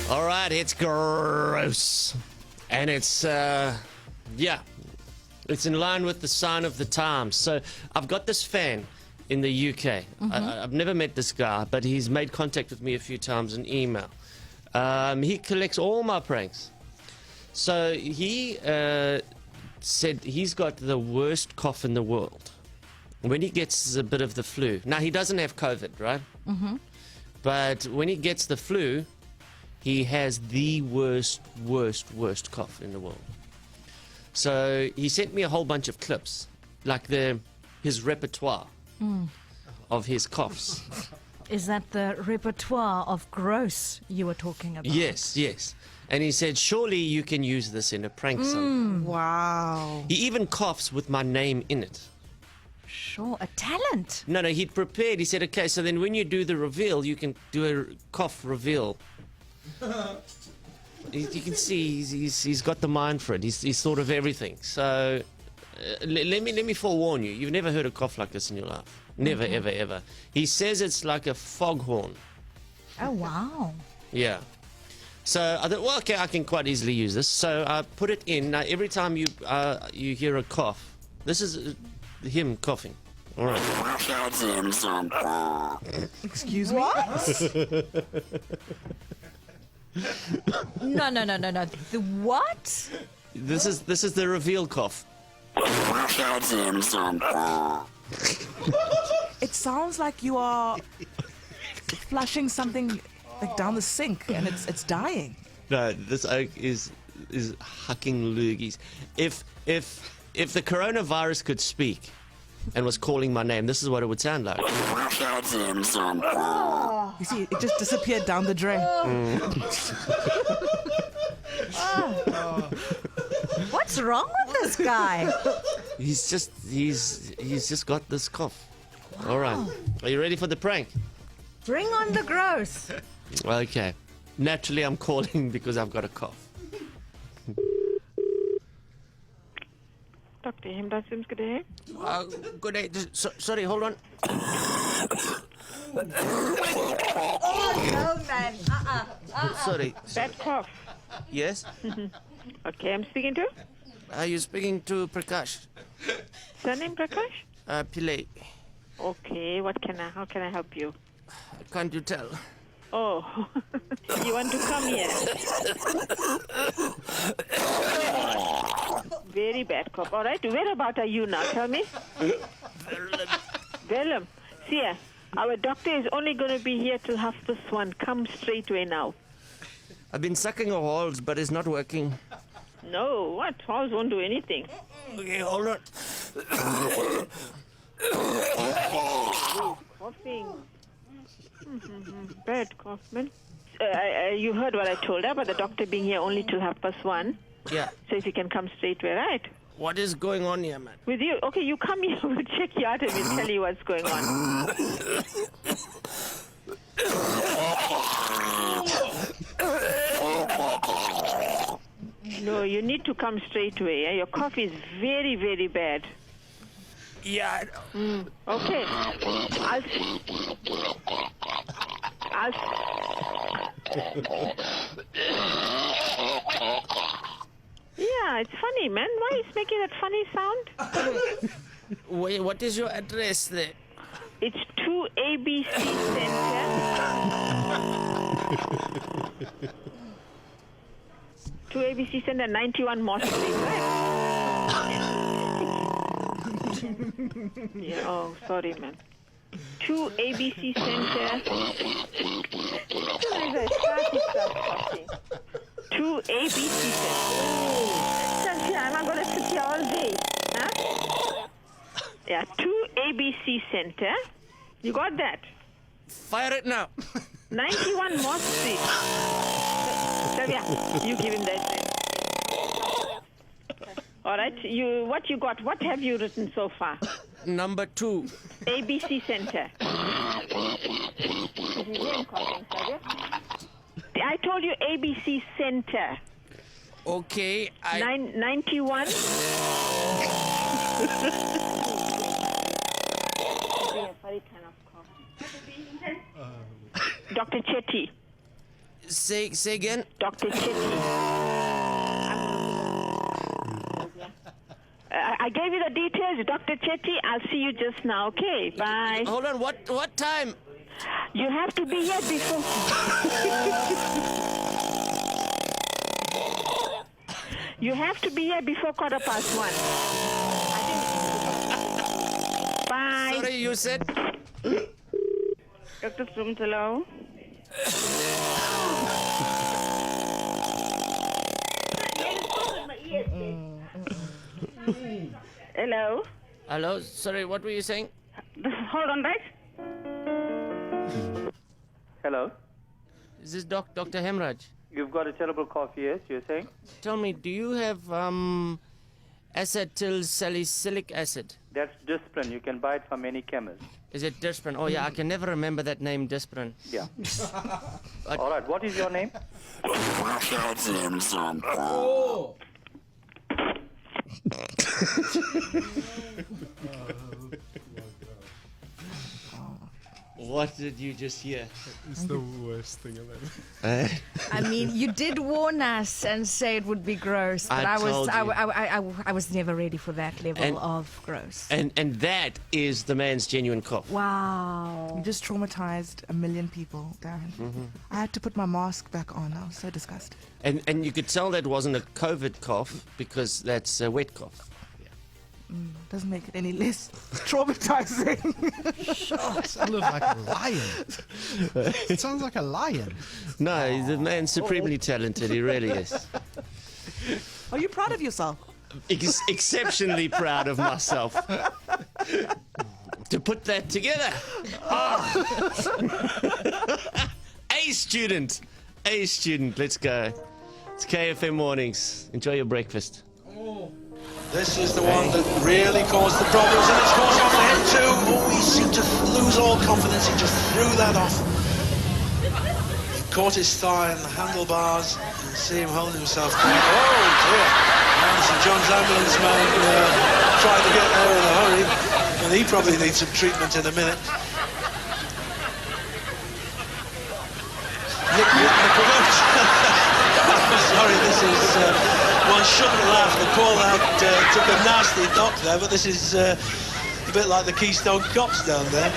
All right, it's gross. And it's, it's in line with the sign of the times. So I've got this fan in the UK. I've never met this guy, but he's made contact with me a few times in email. He collects all my pranks. So he said he's got the worst cough in the world. When he gets a bit of the flu. Now, he doesn't have COVID, right? But when he gets the flu, he has the worst cough in the world. So he sent me a whole bunch of clips, like his repertoire of his coughs. Is that the repertoire of gross you were talking about? Yes. And he said, surely you can use this in a prank sometime. Wow. He even coughs with my name in it. Sure, a talent. No, he'd prepared. He said, okay, so then when you do the reveal, you can do a cough reveal. You can see he's got the mind for it. He's thought of everything. So let me forewarn you. You've never heard a cough like this in your life. Never, ever. He says it's like a foghorn. Oh, wow. Yeah. So I thought, well, okay, I can quite easily use this. So I put it in. Now, every time you hear a cough, this is him coughing. All right. Excuse me? No. The what? This is the reveal cough. It sounds like you are flushing something like down the sink and it's dying. No, this oak is hucking loogies. If the coronavirus could speak and was calling my name, this is what it would sound like. You see, it just disappeared down the drain. What's wrong with this guy? He's just got this cough. All right. Are you ready for the prank? Bring on the gross. Okay. Naturally, I'm calling because I've got a cough. Dr. Himda Sims, good day. Good day. Sorry, hold on. No, man. Sorry. Bad cough. Yes? Okay, I'm speaking to? Are you speaking to Prakash? Surname Prakash? Pillai. Okay, how can I help you? Can't you tell? Oh, you want to come here? Very bad cough. All right, where about are you now? Tell me. Vellum. See, our doctor is only going to be here till 1:30. Come straight away now. I've been sucking a halls, but it's not working. No, what? Halls won't do anything. Okay, hold on. Coughing. Bad cough, man. You heard what I told her about the doctor being here only till 1:30. Yeah. So if you can come straight away, right? What is going on here, man? With you? Okay, you come here, we'll check you out and we'll tell you what's going on. No, you need to come straight away. Your cough is very, very bad. Yeah. Okay. Yeah, it's funny, man. Why is making that funny sound? Wait, what is your address there? It's 2 ABC Center. 2 ABC Center, 91 Moss Street, right? Yeah, oh, sorry, man. 2 ABC Center. 2 ABC Center. I'm not going to sit here all day. Huh? Yeah, 2 ABC Center. You got that? Fire it now. 91 Moss Street. Sylvia, you give him that then. All right, what you got? What have you written so far? Number 2. ABC Center. I told you ABC Center. Okay, 91. Dr. Chetty. Say again. Dr. Chetty. I gave you the details, Dr. Chetty. I'll see you just now, okay? Bye. Hold on, what time? You have to be here before... You have to be here before 1:15. Bye. Sorry, you said? Dr. Sums, hello? Hello? Hello, sorry, what were you saying? Hold on, right? Hello. Is this Dr. Hemraj? You've got a terrible cough, yes, you're saying? Tell me, do you have acetylsalicylic acid? That's Disprin. You can buy it from any chemist. Is it Disprin? Oh yeah, I can never remember that name, Disprin. Yeah. All right, what is your name? What did you just hear? It's the worst thing I've ever. I mean, you did warn us and say it would be gross, but I I was told you. I was never ready for that level And- of gross. And that is the man's genuine cough. Wow. You just traumatized a million people, Darren. I had to put my mask back on. I was so disgusted. And you could tell that wasn't a COVID cough because that's a wet cough. Doesn't make it any less traumatizing. It looks like a lion. It sounds like a lion. No, the man's supremely talented. He really is. Are you proud of yourself? Exceptionally proud of myself. To put that together. Ah. A student. Let's go. It's KFM Mornings. Enjoy your breakfast. This is the one that really caused the problems, and it's caused off for him too. Oh, he seemed to lose all confidence. He just threw that off. He caught his thigh in the handlebars. You can see him holding himself back. Oh dear! And St John's ambulance man tried to get there in a hurry, and he probably needs some treatment in a minute. Sorry, this is. One shouldn't laugh. The call-out took a nasty knock there, but this is a bit like the Keystone Cops down there.